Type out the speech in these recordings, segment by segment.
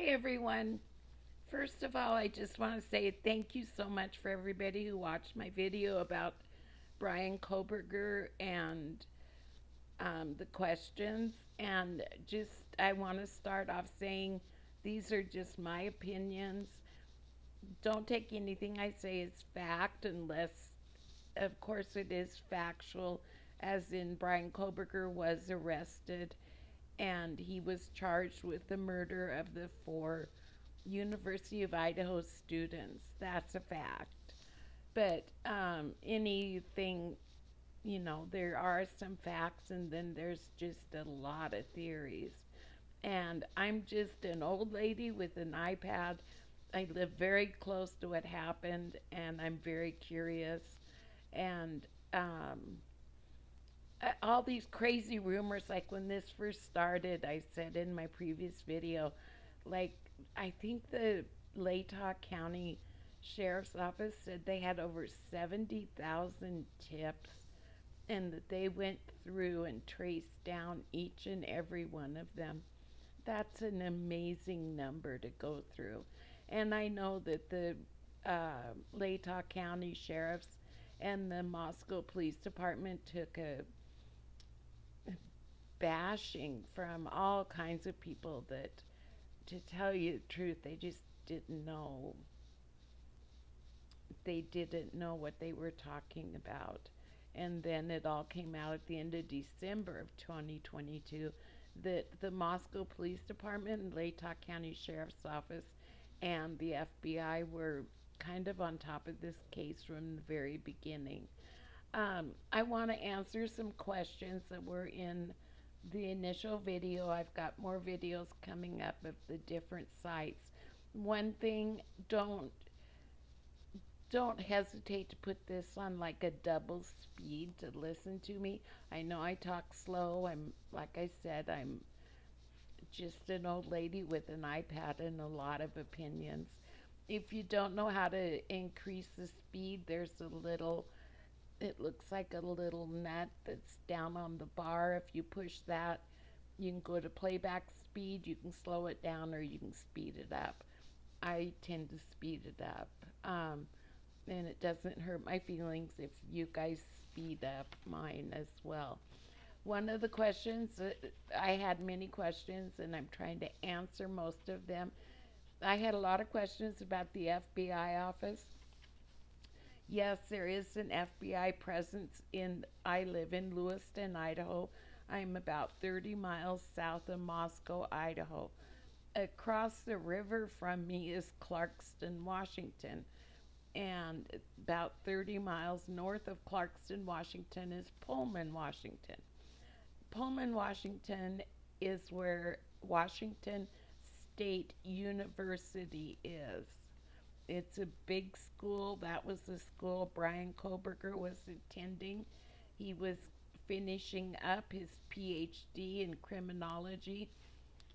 everyone. First of all, I just want to say thank you so much for everybody who watched my video about Brian Kohberger and the questions. And I want to start off saying these are just my opinions. Don't take anything I say as fact unless, of course, it is factual, as in Brian Kohberger was arrested and he was charged with the murder of the four University of Idaho students. That's a fact. But anything, there are some facts and then there's just a lot of theories. And I'm just an old lady with an iPad. I live very close to what happened and I'm very curious. And all these crazy rumors, like when this first started, I said in my previous video, like, I think the Latah County Sheriff's Office said they had over 70,000 tips and that they went through and traced down each and every one of them. That's an amazing number to go through. And I know that the Latah County Sheriffs and the Moscow Police Department took a bashing from all kinds of people that, to tell you the truth, they just didn't know. They didn't know what they were talking about. And then it all came out at the end of December of 2022 that the Moscow Police Department and Latah County Sheriff's Office and the FBI were kind of on top of this case from the very beginning. I want to answer some questions that were in the initial video. I've got more videos coming up of the different sites. One thing, don't hesitate to put this on like a double speed to listen to me. I know I talk slow. Like I said, I'm just an old lady with an iPad and a lot of opinions. If you don't know how to increase the speed, there's a little, it looks like a little nut that's down on the bar. If you push that, you can go to playback speed, you can slow it down, or you can speed it up. I tend to speed it up. And it doesn't hurt my feelings if you guys speed up mine as well. One of the questions, I had many questions and I'm trying to answer most of them. I had a lot of questions about the FBI office. Yes, there is an FBI presence I live in Lewiston, Idaho. I'm about 30 miles south of Moscow, Idaho. Across the river from me is Clarkston, Washington. And about 30 miles north of Clarkston, Washington is Pullman, Washington. Pullman, Washington is where Washington State University is. It's a big school. That was the school Brian Kohberger was attending. He was finishing up his PhD in criminology.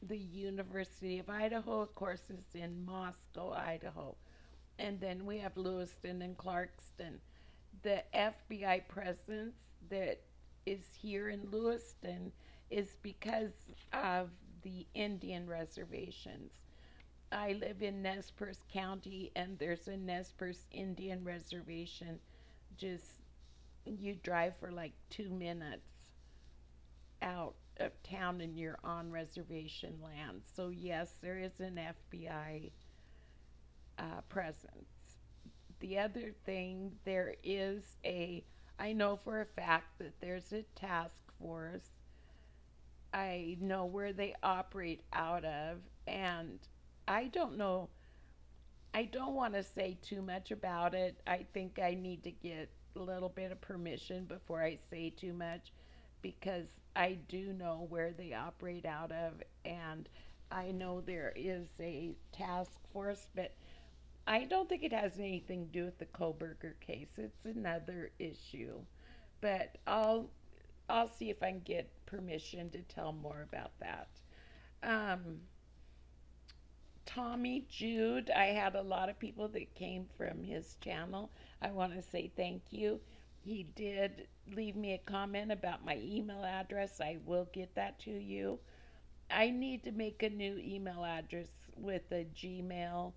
The University of Idaho, of course, is in Moscow, Idaho. And then we have Lewiston and Clarkston. The FBI presence that is here in Lewiston is because of the Indian reservations. I live in Nez Perce County, and there's a Nez Perce Indian reservation. You drive for like 2 minutes out of town and you're on reservation land. So yes, there is an FBI presence. The other thing, I know for a fact that there's a task force. I know where they operate out of, and I don't know, I don't want to say too much about it. I think I need to get a little bit of permission before I say too much, because I do know where they operate out of, and I know there is a task force, but I don't think it has anything to do with the Kohberger case. It's another issue. But I'll see if I can get permission to tell more about that. Tommy Jude, I had a lot of people that came from his channel. I want to say thank you. He did leave me a comment about my email address. I will get that to you. I need to make a new email address with a Gmail.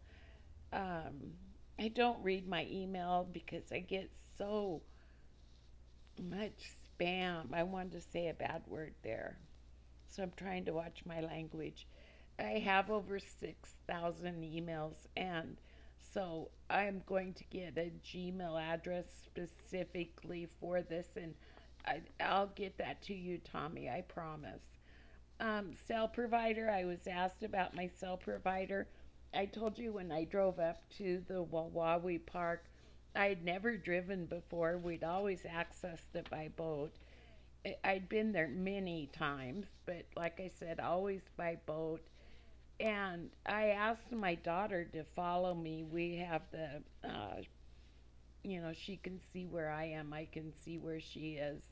Um, I don't read my email because I get so much spam. I wanted to say a bad word there. So I'm trying to watch my language. I have over 6,000 emails, and so I'm going to get a Gmail address specifically for this, and I'll get that to you, Tommy, I promise. Cell provider, I was asked about my cell provider. I told you when I drove up to the Wawawi Park, I had never driven before. We'd always accessed it by boat. I'd been there many times, but like I said, always by boat. And I asked my daughter to follow me. We have she can see where I am. I can see where she is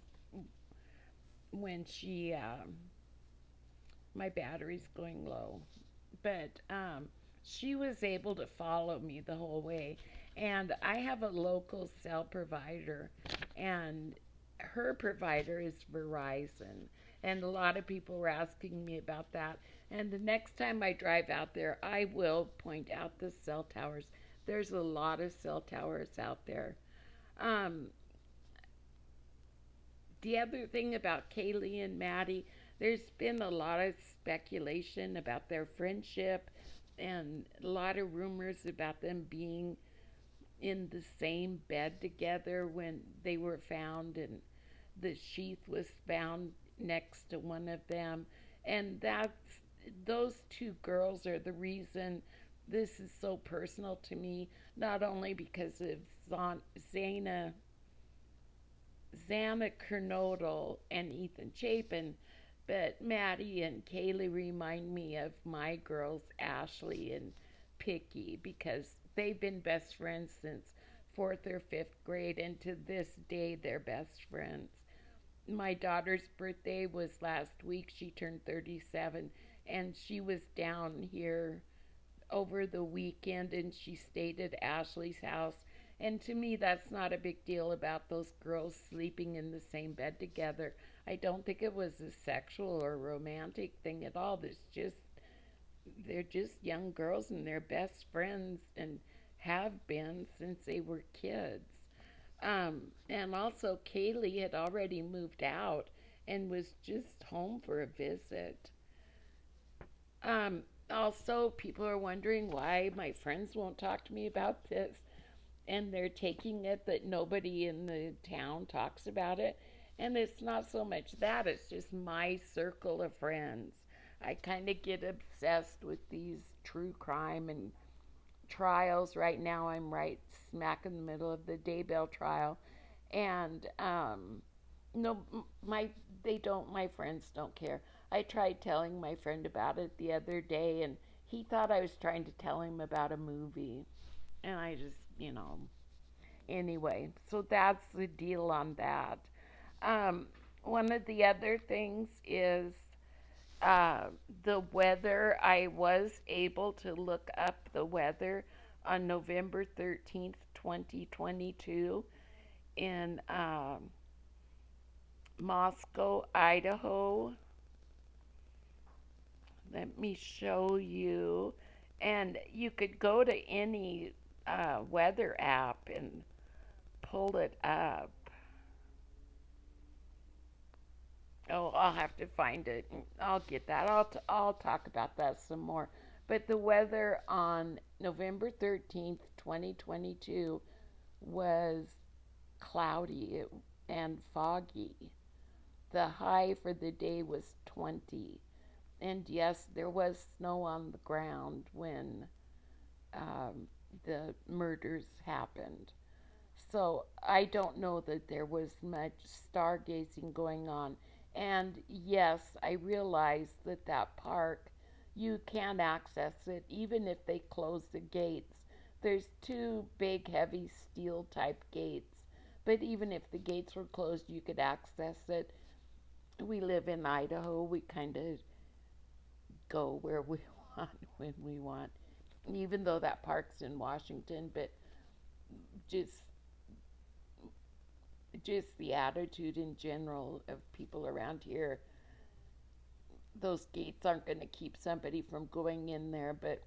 when my battery's going low. But she was able to follow me the whole way. And I have a local cell provider, and her provider is Verizon. And a lot of people were asking me about that. And the next time I drive out there, I will point out the cell towers. There's a lot of cell towers out there. Um, the other thing about Kaylee and Maddie, there's been a lot of speculation about their friendship and a lot of rumors about them being in the same bed together when they were found, and the sheath was found next to one of them. And those two girls are the reason this is so personal to me, not only because of Zana Kernodle and Ethan Chapin, but Maddie and Kaylee remind me of my girls, Ashley and Picky, because they've been best friends since fourth or fifth grade, and to this day, they're best friends. My daughter's birthday was last week. She turned 37, and she was down here over the weekend, and she stayed at Ashley's house. And to me, that's not a big deal about those girls sleeping in the same bed together. I don't think it was a sexual or romantic thing at all. They're just young girls, and they're best friends and have been since they were kids. And also, Kaylee had already moved out and was just home for a visit. Also, people are wondering why my friends won't talk to me about this, and they're taking it that nobody in the town talks about it. And it's not so much that, it's just my circle of friends. I kind of get obsessed with these true crime and trials. Right now, I'm right smack in the middle of the Daybell trial. And no, my friends don't care. I tried telling my friend about it the other day, and he thought I was trying to tell him about a movie. And I just, anyway, so that's the deal on that. One of the other things is the weather. I was able to look up the weather on November 13th, 2022 in Moscow, Idaho. Let me show you. And you could go to any weather app and pull it up. Oh, I'll have to find it. I'll get that. I'll talk about that some more. But the weather on November 13th, 2022 was cloudy and foggy. The high for the day was 20. And yes, there was snow on the ground when the murders happened. So I don't know that there was much stargazing going on. And yes, I realize that park, you can access it even if they close the gates. There's two big, heavy steel type gates. But even if the gates were closed, you could access it. We live in Idaho. We kind of go where we want when we want. Even though that park's in Washington, but just the attitude in general of people around here. Those gates aren't going to keep somebody from going in there, but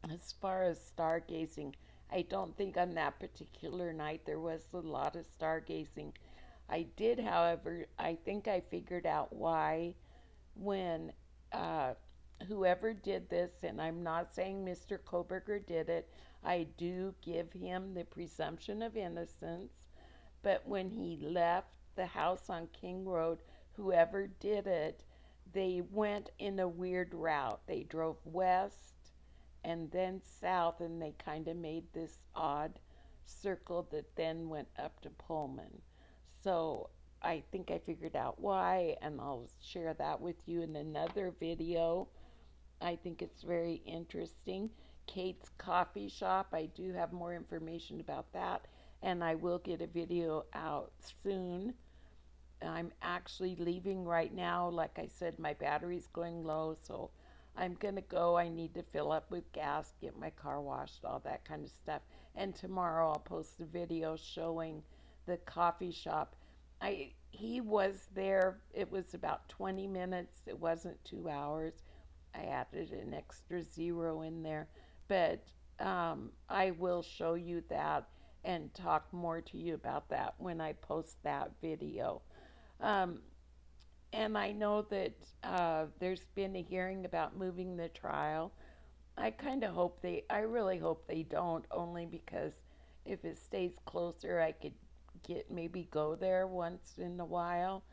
As far as stargazing, I don't think on that particular night there was a lot of stargazing. I did, however, I think I figured out why when uh, whoever did this, and I'm not saying Mr. Kohberger did it, I do give him the presumption of innocence. But when he left the house on King Road, whoever did it, they went in a weird route. They drove west and then south, and they kind of made this odd circle that then went up to Pullman. So I think I figured out why, and I'll share that with you in another video. I think it's very interesting. Kate's Coffee Shop, I do have more information about that, and I will get a video out soon. I'm actually leaving right now. Like I said, my battery's going low, so I'm gonna go. I need to fill up with gas, get my car washed, all that kind of stuff. And tomorrow I'll post a video showing the coffee shop. He was there. It was about 20 minutes. It wasn't 2 hours. I added an extra zero in there, but I will show you that and talk more to you about that when I post that video. Um, and I know that there's been a hearing about moving the trial. I really hope they don't, only because if it stays closer, I could maybe go there once in a while.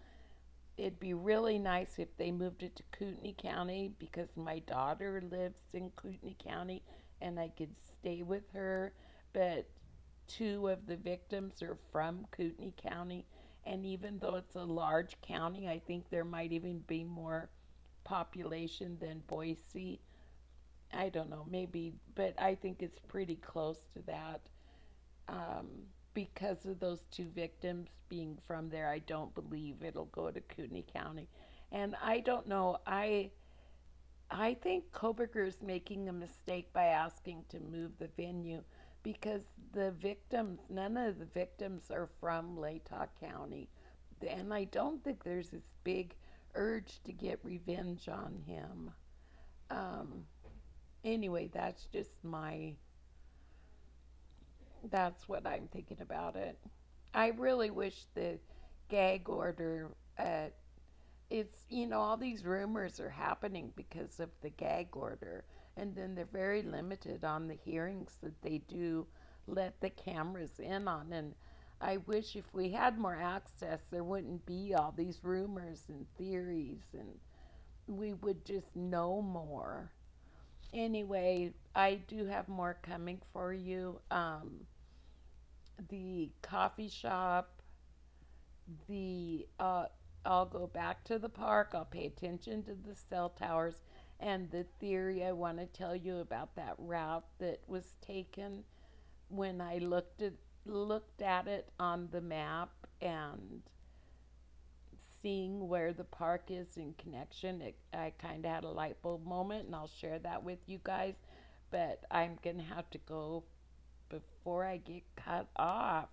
It'd be really nice if they moved it to Kootenai County because my daughter lives in Kootenai County and I could stay with her. But two of the victims are from Kootenai County, and even though it's a large county, I think there might even be more population than Boise. I don't know, maybe, but I think it's pretty close to that. Um, because of those two victims being from there, I don't believe it'll go to Kootenai County. And I don't know, I think Kohberger's making a mistake by asking to move the venue because none of the victims are from Latah County. And I don't think there's this big urge to get revenge on him. Um, anyway, that's what I'm thinking about it. I really wish the gag order, all these rumors are happening because of the gag order. And then they're very limited on the hearings that they do let the cameras in on. And I wish if we had more access, there wouldn't be all these rumors and theories, and we would just know more. Anyway, I do have more coming for you. The coffee shop, the I'll go back to the park. I'll pay attention to the cell towers and the theory. I want to tell you about that route that was taken when I looked at it on the map and seeing where the park is in connection. I kind of had a light bulb moment, and I'll share that with you guys. But I'm gonna have to go before I get cut off.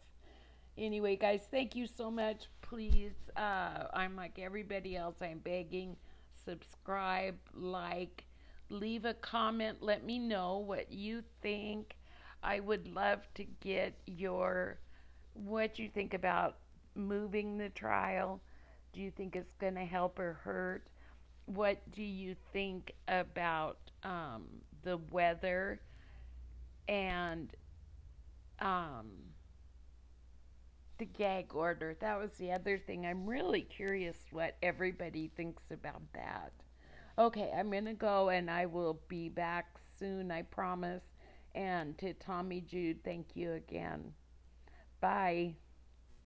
Anyway, guys, thank you so much. Please, I'm like everybody else. I'm begging, subscribe, like, leave a comment. Let me know what you think. I would love to get what you think about moving the trial. Do you think it's going to help or hurt? What do you think about the weather and um, the gag order? That was the other thing. I'm really curious what everybody thinks about that. Okay, I'm going to go and I will be back soon, I promise. And to Tommy Jude, thank you again. Bye.